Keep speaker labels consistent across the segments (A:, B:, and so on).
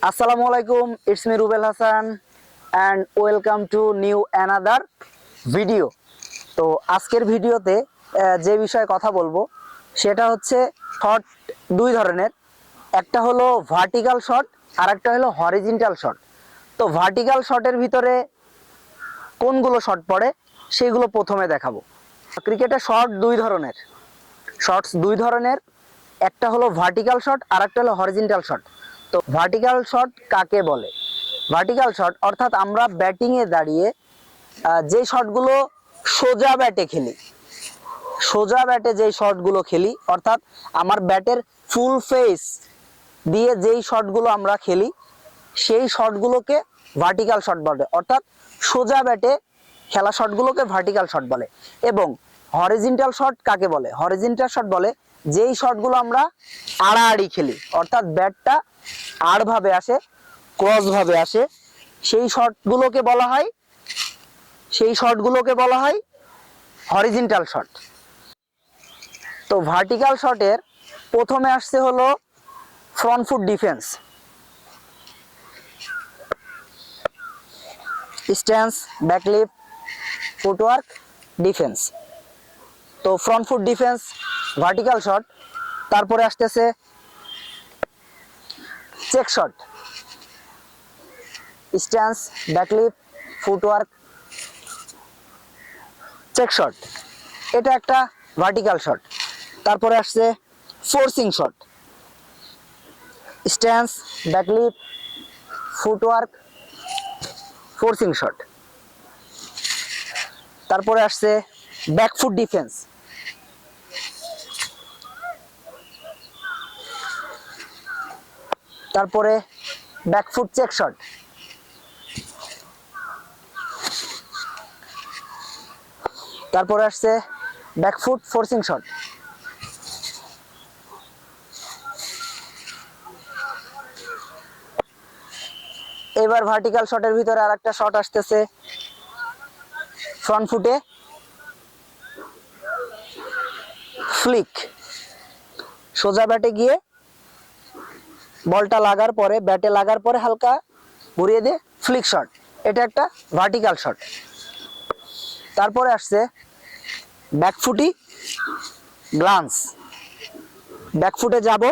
A: আসসালামু আলাইকুম, it's me Rubel Hasan and welcome to new another video. তো আজকের ভিডিওতে যে বিষয়ে কথা বলবো সেটা হচ্ছে শট দুই ধরনের। একটা হলো ভার্টিক্যাল শট আর একটা হলো হরিজন্টাল শট। তো ভার্টিক্যাল শটের ভিতরে কোনগুলো শট পড়ে সেগুলো প্রথমে দেখাবো। ক্রিকেটে শটস দুই ধরনের, একটা হলো ভার্টিক্যাল শট আর একটা হলো হরিজন্টাল শট। তো ভার্টিক্যাল শট কাকে বলে? ভার্টিক্যাল শট অর্থাৎ আমরা ব্যাটিংয়ে দাঁড়িয়ে যে শটগুলো সোজা ব্যাটে খেলি, যেই শটগুলো খেলি অর্থাৎ আমার ব্যাটের ফুল ফেস দিয়ে যেই শটগুলো আমরা খেলি সেই শটগুলোকে ভার্টিক্যাল শট বলে, অর্থাৎ সোজা ব্যাটে খেলা শটগুলোকে ভার্টিক্যাল শট বলে। এবং হরিজন্টাল শট কাকে বলে? হরিজন্টাল শট বলে যেই শটগুলো আমরা আড়াআড়ি খেলি, অর্থাৎ ব্যাটটা আড়ভাবে আসে, ক্রস ভাবে আসে, সেই শটগুলোকে বলা হয় হরিজন্টাল শট। তো ভার্টিক্যাল শটের প্রথমে আসছে হলো front foot defence, stance, backlift, footwork, defence. তো front foot defence vertical shot. তারপরে আসতেছে check shot, stance, backlift, footwork, check shot, এটা একটা ভার্টিক্যাল শট। তারপরে আসছে forcing shot, stance, backlift, footwork, forcing shot. তারপরে আসছে ব্যাকফুট ডিফেন্স, তারপরে ব্যাকফুট চেক শট, তারপরে আসছে ব্যাকফুট ফোর্সিং শট। এবার ভার্টিক্যাল শটের ভিতরে আরেকটা শট আসতেছে ফ্রন্ট ফুটে ফ্লিক, সোজা ব্যাটে গিয়ে বলটা ব্যাটে লাগার পরে হালকা ঘুরিয়ে দিয়ে ফ্লিক শট, এটা একটা ভার্টিক্যাল শট। তারপরে আসছে ব্যাকফুটি গ্লান্স, ব্যাকফুটে যাব,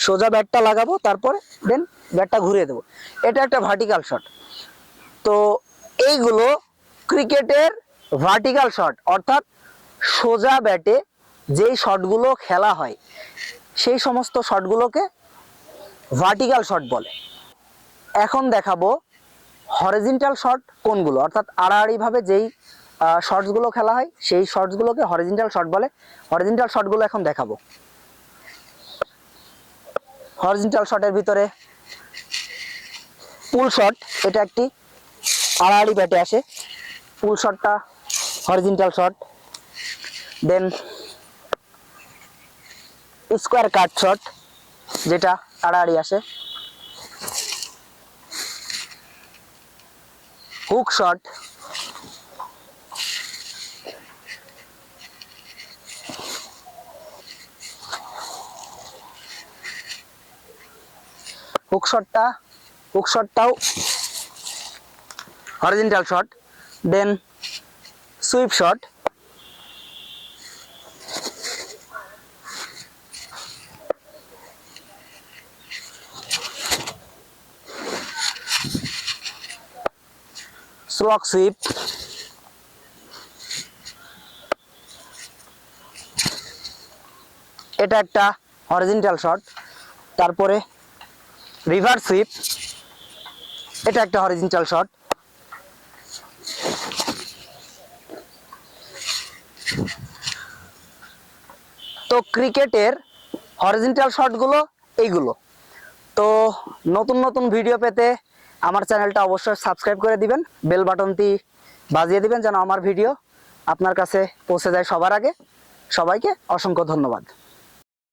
A: সোজা ব্যাটটা লাগাবো, তারপরে দেন ব্যাটটা ঘুরিয়ে দেবো, এটা একটা ভার্টিক্যাল শট। তো এইগুলো ক্রিকেটের ভার্টিক্যাল শট, অর্থাৎ সোজা ব্যাটে যেই শটগুলো খেলা হয় সেই সমস্ত শটগুলোকে ভার্টিক্যাল শট বলে। এখন দেখাবো হরিজন্টাল শট কোনগুলো, অর্থাৎ আড়াআড়ি ভাবে যেই শটসগুলো খেলা হয় সেই শটসগুলোকে হরিজন্টাল শট বলে। হরিজন্টাল শটগুলো এখন দেখাবো। হরিজন্টাল শটের ভিতরে পুল শট, এটা একটি আড়াআড়ি ব্যাটে আসে, পুল শটটা horizontal shot. Then square cut shot, যেটা আড়াআড়ি আসে। হুক শট, হুক শটটাও horizontal shot. Then sweep shot, slog sweep, এটা একটা হরিজন্টাল শট। তারপরে রিভার্স সুইপ, এটা একটা হরিজন্টাল শট। তো ক্রিকেটের হরিজন্টাল শটগুলো এইগুলো। তো নতুন নতুন ভিডিও পেতে আমার চ্যানেলটা অবশ্যই সাবস্ক্রাইব করে দিবেন, বেল বাটনটি বাজিয়ে দিবেন যেন আমার ভিডিও আপনার কাছে পৌঁছে যায় সবার আগে। সবাইকে অসংখ্য ধন্যবাদ।